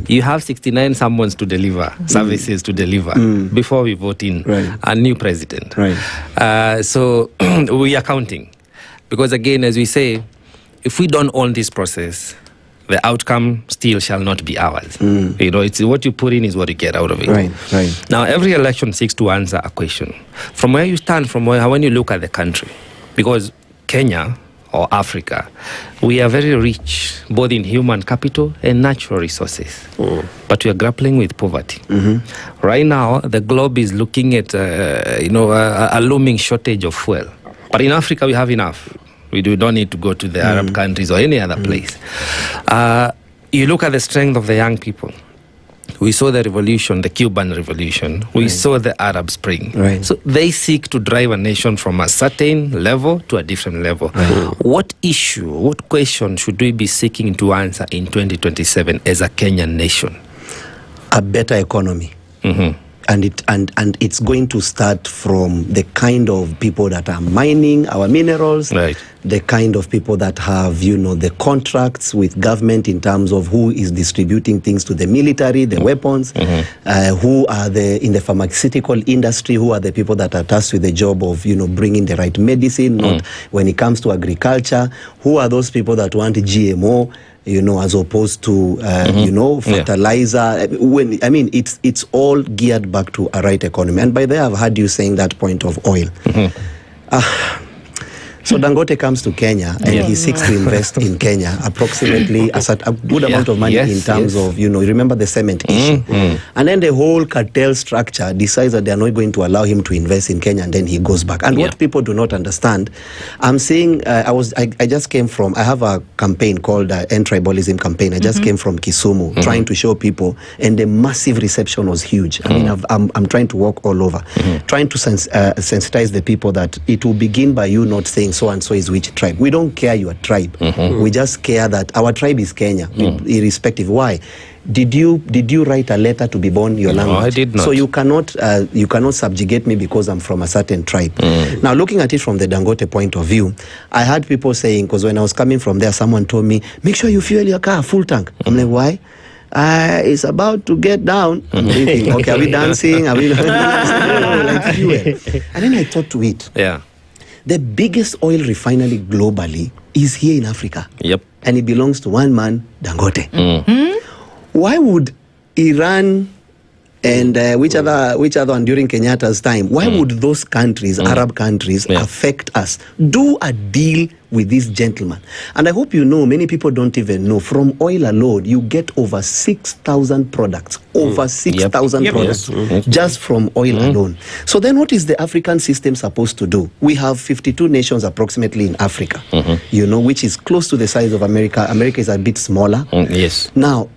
you have 69 someones to deliver, services to deliver before we vote in a new president. So we are counting. Because again, as we say, if we don't own this process, the outcome still shall not be ours. You know, it's what you put in is what you get out of it. Now, every election seeks to answer a question. From where you stand, when you look at the country, because Kenya or Africa, we are very rich, both in human capital and natural resources. But we are grappling with poverty. Right now, the globe is looking at, a looming shortage of fuel. But in Africa, we have enough. We don't need to go to the Arab countries or any other place. You look at the strength of the young people. We saw the revolution, the Cuban revolution. We saw the Arab Spring. So they seek to drive a nation from a certain level to a different level. What issue, what question should we be seeking to answer in 2027 as a Kenyan nation? A better economy. And it's going to start from the kind of people that are mining our minerals, the kind of people that have, the contracts with government in terms of who is distributing things to the military, the weapons, who are in the pharmaceutical industry, who are the people that are tasked with the job of, bringing the right medicine, not when it comes to agriculture, who are those people that want GMO, as opposed to, fertilizer. It's all geared back to a right economy. And by there, I've heard you saying that point of oil. So Dangote comes to Kenya and he seeks to invest in Kenya approximately a good amount of money in terms of, remember the cement issue. And then the whole cartel structure decides that they are not going to allow him to invest in Kenya, and then he goes back. And what people do not understand, I'm saying, I just came from, I have a campaign called End Tribalism Campaign. I just came from Kisumu trying to show people, and the massive reception was huge. I mean, I'm trying to walk all over, trying to sensitize the people that it will begin by you not saying so and so is which tribe. We don't care your tribe. We just care that our tribe is Kenya, irrespective. Why? Did you write a letter to be born your language? No, I did not. So you cannot subjugate me because I'm from a certain tribe. Now, looking at it from the Dangote point of view, I had people saying, because when I was coming from there, someone told me, make sure you fuel your car full tank. I'm like, why? It's about to get down. I'm thinking, okay, are we dancing? Are we like fuel? And then I thought to it. The biggest oil refinery globally is here in Africa. And it belongs to one man, Dangote. Why would Iran and which other one during Kenyatta's time, why would those countries, Arab countries, affect us? Do a deal with this gentleman. And I hope you know, many people don't even know, from oil alone, you get over 6,000 products. Over 6,000 products just from oil alone. So then what is the African system supposed to do? We have 52 nations approximately in Africa, which is close to the size of America. America is a bit smaller. Now,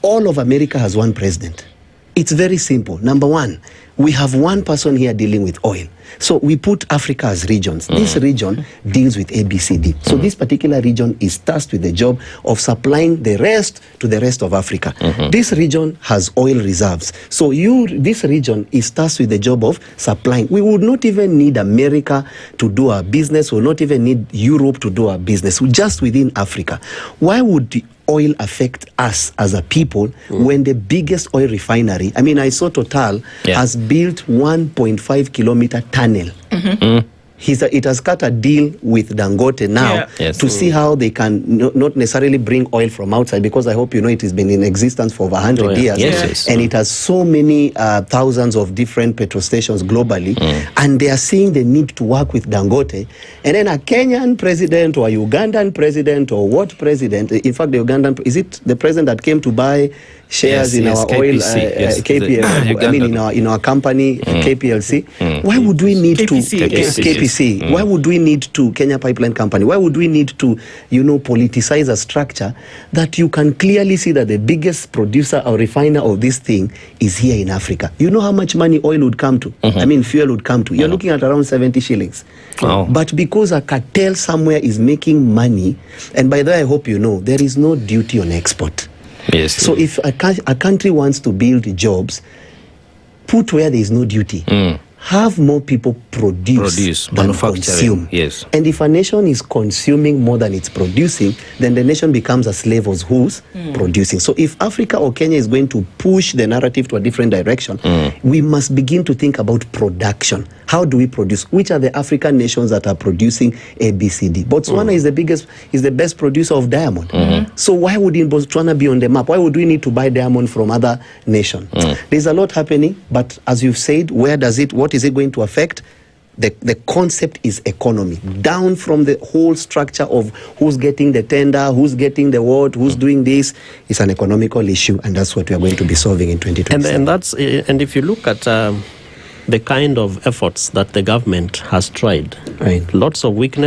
all of America has one president. It's very simple. Number one, we have one person here dealing with oil. So we put Africa as regions. This region deals with ABCD. So this particular region is tasked with the job of supplying the rest to the rest of Africa. This region has oil reserves. So this region is tasked with the job of supplying. We would not even need America to do our business. We would not even need Europe to do our business. Just within Africa. Why would the oil affect us as a people when the biggest oil refinery, I saw Total has built 1.5 kilometer tunnel. It has cut a deal with Dangote now to see how they can not necessarily bring oil from outside, because I hope you know it has been in existence for over 100 years. And it has so many thousands of different petrol stations globally. And they are seeing the need to work with Dangote. And then a Kenyan president or a Ugandan president or what president, in fact the Ugandan, is it the president that came to buy shares in our oil, KPL, in our company, KPLC. Why would we need KPC? Why would we need to, Kenya Pipeline Company, why would we need to, politicize a structure that you can clearly see that the biggest producer or refiner of this thing is here in Africa? You know how much money oil would come to? Fuel would come to. You're looking at around 70 shillings. But because a cartel somewhere is making money, and by the way, I hope you know, there is no duty on export. So if a country wants to build jobs, put where there is no duty. have more people produce than consume. Yes. And if a nation is consuming more than it's producing, then the nation becomes a slave of who's producing. So if Africa or Kenya is going to push the narrative to a different direction, we must begin to think about production. How do we produce? Which are the African nations that are producing ABCD? Botswana is the best producer of diamond. So why would Botswana be on the map? Why would we need to buy diamond from other nations? There's a lot happening, but as you've said, what is it going to affect? The concept is economy, down from the whole structure of who's getting the tender, who's getting the what, who's doing this. It's an economical issue, and that's what we are going to be solving in 2027. And if you look at the kind of efforts that the government has tried, lots of weakness.